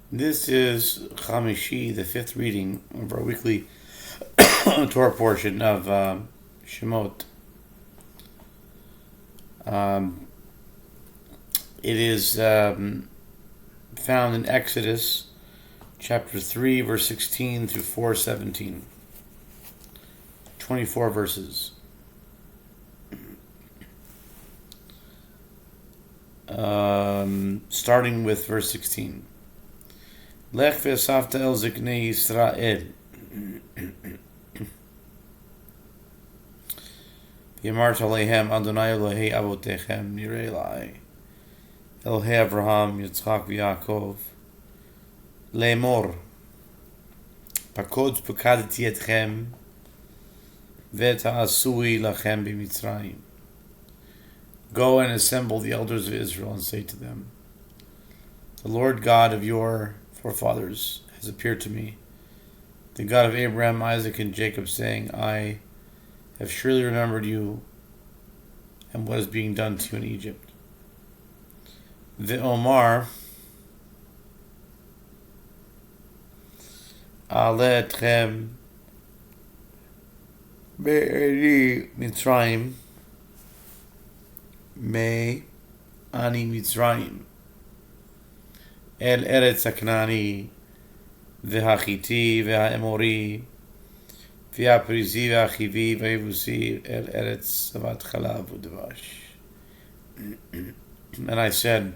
This is Hamishi, the fifth reading of our weekly Torah portion of Shemot. It is found in Exodus chapter 3, verse 16 through 4:17. 24 verses. Starting with verse 16. Lech ve'asafta el ziknei Yisrael v'yamarta alehem Adonai Elohei avotechem nirei lai Elohei Avraham Yitzchak v'Yaakov le'emor pakod pekadeti etchem ve'ta'asui lachem b'Mitzrayim. Go and assemble the elders of Israel and say to them, the Lord God of your forefathers has appeared to me, the God of Abraham, Isaac, and Jacob, saying, I have surely remembered you and what is being done to you in Egypt. Ve'omar ale etchem me'eri Mitzrayim me ani Mitzrayim El Eretz HaKnani V'Hachiti V'Ha'emori V'Ha'Perizi V'Hachivi V'Yevusi El Eretz Savat Chalav U'Dvash. And I said,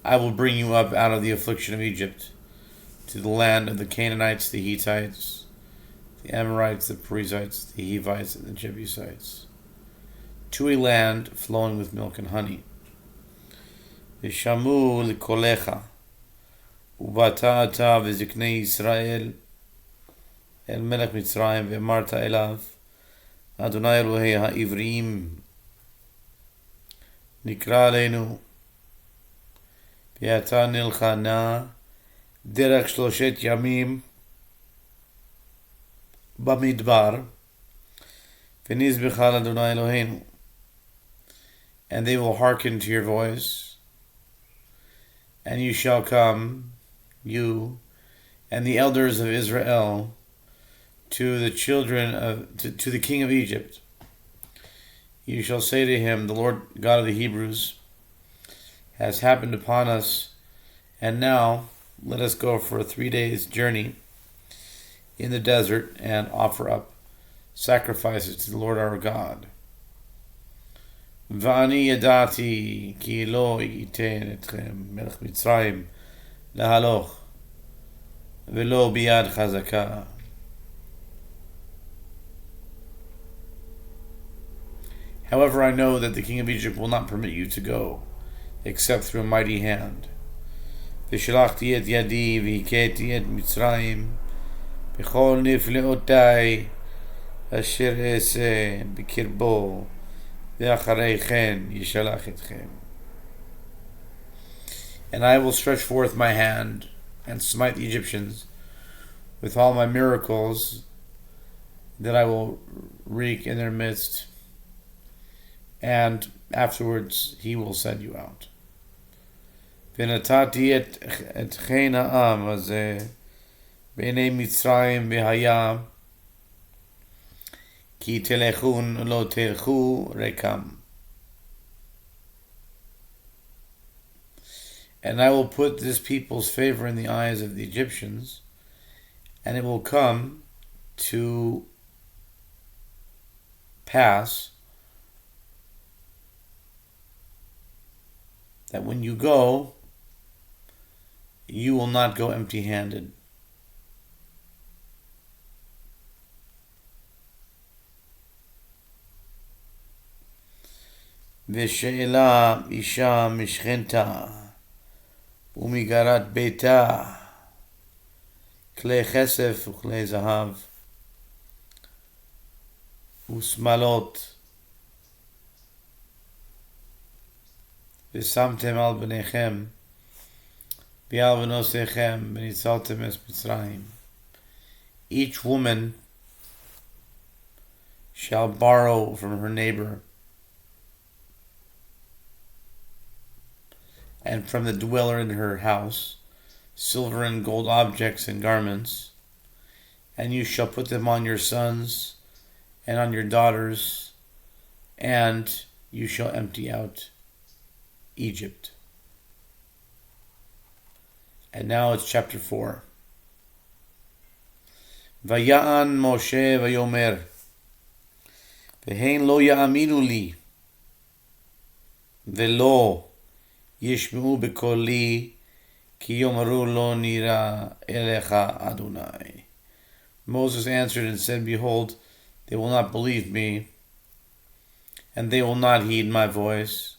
I will bring you up out of the affliction of Egypt to the land of the Canaanites, the Hittites, the Amorites, the Perizzites, the Hivites, and the Jebusites, to a land flowing with milk and honey. V'shamu l'kolecha ubata ata v'ziknei Yisrael el melech Mitzrayim ve'amarta elav Adonai Elohei ha'ivriim nikra aleinu v'ata nilchana derech shloshet yamim b'midbar v'nizbecha Adonai Eloheinu, and they will hearken to your voice. And you shall come, you and the elders of Israel, to the children of to the king of Egypt. You shall say to him, the Lord God of the Hebrews has happened upon us, and now let us go for a 3 days journey in the desert and offer up sacrifices to the Lord our God. ואני ידעתי כי לא ייתן אתכם מלך מצרים להלוך ולא ביד חזקה. However, I know that the king of Egypt will not permit you to go, except through a mighty hand. ושלחתי את ידי והכיתי את מצרים בכל נפלאותיי אשר אעשה בקרבו and I will stretch forth my hand and smite the Egyptians with all my miracles that I will wreak in their midst, and afterwards he will send you out. ונתתי את חן העם הזה בעיני מצרים והיה Ki telechun lo telchu rekam. And I will put this people's favor in the eyes of the Egyptians, and it will come to pass that when you go, you will not go empty-handed. ושאלה אישה משכנתה ומגרת ביתה כלי כסף וכלי זהב ושמלות ושמתם על בניכם ועל בנותיכם וניצלתם את מצרים. Each woman shall borrow from her neighbor and from the dweller in her house, silver and gold objects and garments, and you shall put them on your sons and on your daughters, and you shall empty out Egypt. And now it's chapter 4. Vaya'an Moshe vayomer, Ve'hen lo ya'aminu li, Ve'lo yishmeu bekoli, Ki yomaru lo nira elecha Adonai. Moses answered and said, Behold, they will not believe me, and they will not heed my voice,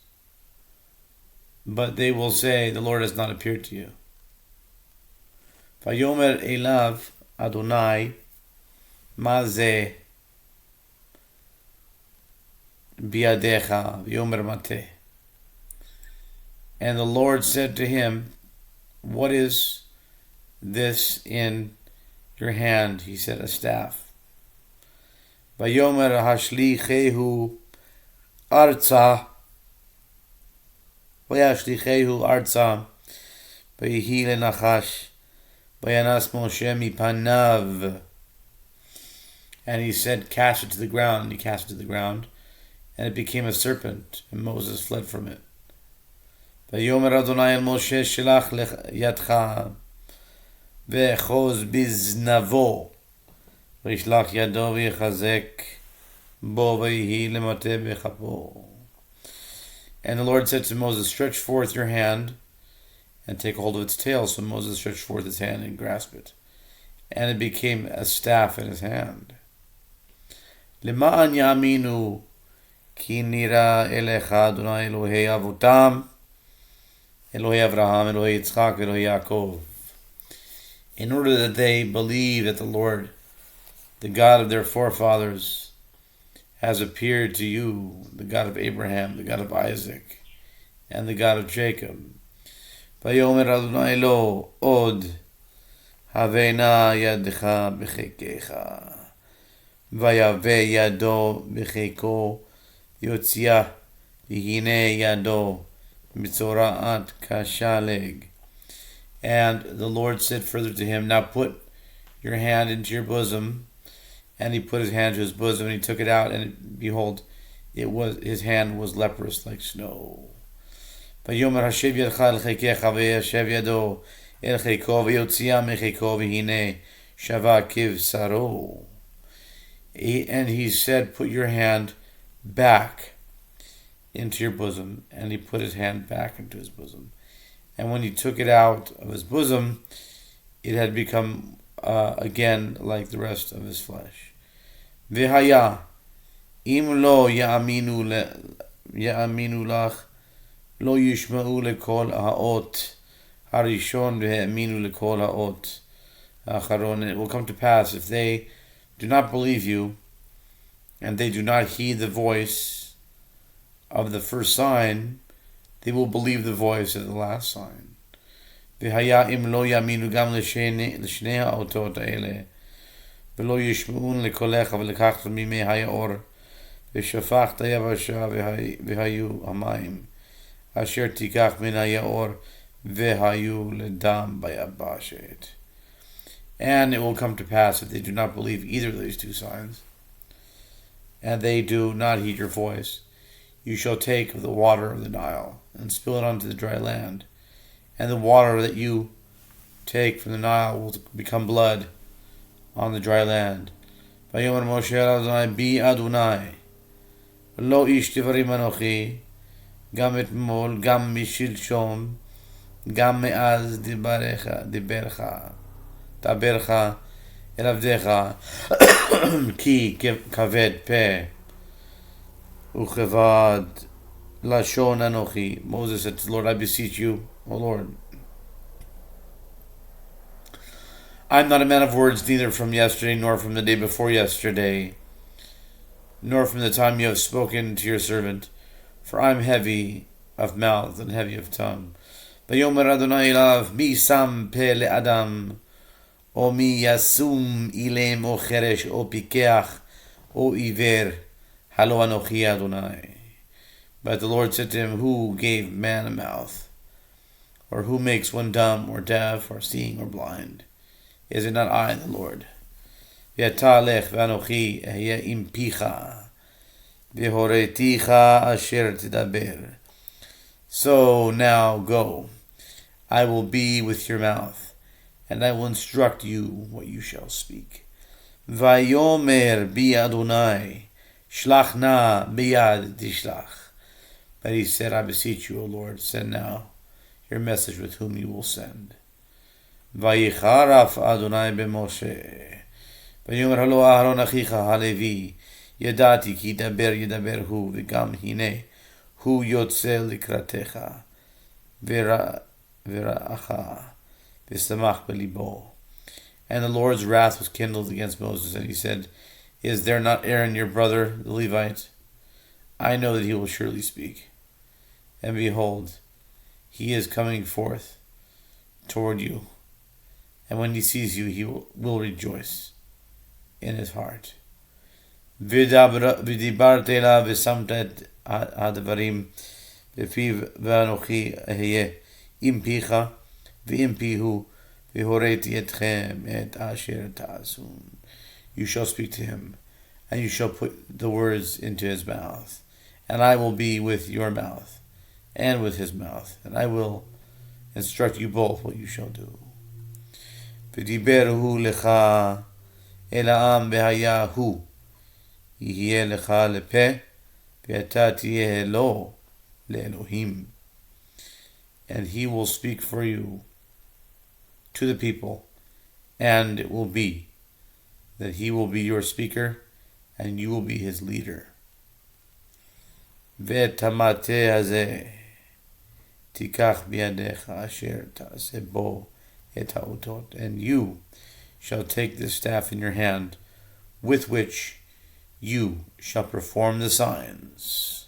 but they will say, the Lord has not appeared to you. Vayomer elav Adonai, ma ze biadecha, vayomer mateh. And the Lord said to him, what is this in your hand? He said, a staff. Vayomer hashlichehu arza, vayashlichehu arza, vayihi lenachash, vayanas Moshe mipanav. And he said, cast it to the ground. And he cast it to the ground, and it became a serpent, and Moses fled from it. Vayomer Adonai el Moshe shelach yadcha ve'choz biznavo v'ishlach yado v'yechazek bo v'yihi lemateh bechapo. And the Lord said to Moses, stretch forth your hand and take hold of its tail. So Moses stretched forth his hand and grasped it, and it became a staff in his hand. Lema'an ya'aminu ki nira elecha Adonai Elohei avutam, Elohei Avraham, Elohei Yitzchak, Elohei Yaakov. In order that they believe that the Lord, the God of their forefathers, has appeared to you, the God of Abraham, the God of Isaac, and the God of Jacob. Vayomer Adonai lo od havena yadecha b'chekecha, vayave yado b'cheko yotzia v'hine yado mitzoraat kashaleg. And the Lord said further to him, now put your hand into your bosom. And he put his hand to his bosom, and he took it out, and behold, his hand was leprous like snow. Vayomer hashev yadcha el chekecha v'yashev yado el cheko v'yotzia mecheko v'hine shava kivsaro. And he said, put your hand back into your bosom. And he put his hand back into his bosom. And when he took it out of his bosom, it had become again like the rest of his flesh. V'haya im lo ya'aminu lach lo yishma'u lekol ha'ot harishon v'ha'aminu lekol ha'ot ha'acharon. And it will come to pass, if they do not believe you, and they do not heed the voice of the first sign, they will believe the voice of the last sign. V'haya im lo ya'aminu gam l'shnei ha'otot ha'ele v'lo yishma'un lekolecha v'lekachta mimei ha'or v'shafachta yavasha v'hayu hamayim asher tikach min ha'or v'hayu ledam bayabashet. And it will come to pass, if they do not believe either of these two signs, and they do not heed your voice, you shall take of the water of the Nile and spill it onto the dry land, and the water that you take from the Nile will become blood on the dry land. Vayomer Moshe Adonai bi Adonai lo ish tivarim anochi gam etmol gam mishilshom gam me'az dibercha el avdecha ki kaved peh uchevad lashon anochi. Moses said to the Lord, I beseech you, O Lord, I am not a man of words, neither from yesterday, nor from the day before yesterday, nor from the time you have spoken to your servant, for I am heavy of mouth and heavy of tongue. Vayomer Adonai elav mi sam pe le'adam, o mi yasum ilem o cheresh o pikeach o iver halo anochi Adonai. But the Lord said to him, who gave man a mouth? Or who makes one dumb or deaf or seeing or blind? Is it not I, the Lord? V'atalech v'anochi ehyeh im picha v'horeticha asher tidaber. So now go, I will be with your mouth, and I will instruct you what you shall speak. Vayomer bi Adonai, shlach na biyad tishlach. But he said, I beseech you, O Lord, send now your message with whom you will send. Vayicharaf Adonai b'Moshe. Vayomer halo Aharon achicha halevi, yadati ki yedaber hu, v'gam hine, hu yotze likratecha, v'ra'acha, v'samach belibo. And the Lord's wrath was kindled against Moses, and he said, Is there not Aaron your brother, the Levite? I know that he will surely speak. And behold, he is coming forth toward you, and when he sees you, he will rejoice in his heart. V'dibarte ela v'samta hadvarim b'piv v'anochi ehyeh im picha v'im pihu v'horeti etchem et asher ta'asun. You shall speak to him, and you shall put the words into his mouth, and I will be with your mouth and with his mouth, and I will instruct you both what you shall do. V'diber hu lecha el ha'am v'haya hu yihye lecha lepeh v'ata tiyeh lo le'elohim. And he will speak for you to the people, and it will be that he will be your speaker, and you will be his leader. V'tamate hazeh tikach biyadecha asher ta'aseh bo et ha'otot. And you shall take this staff in your hand, with which you shall perform the signs.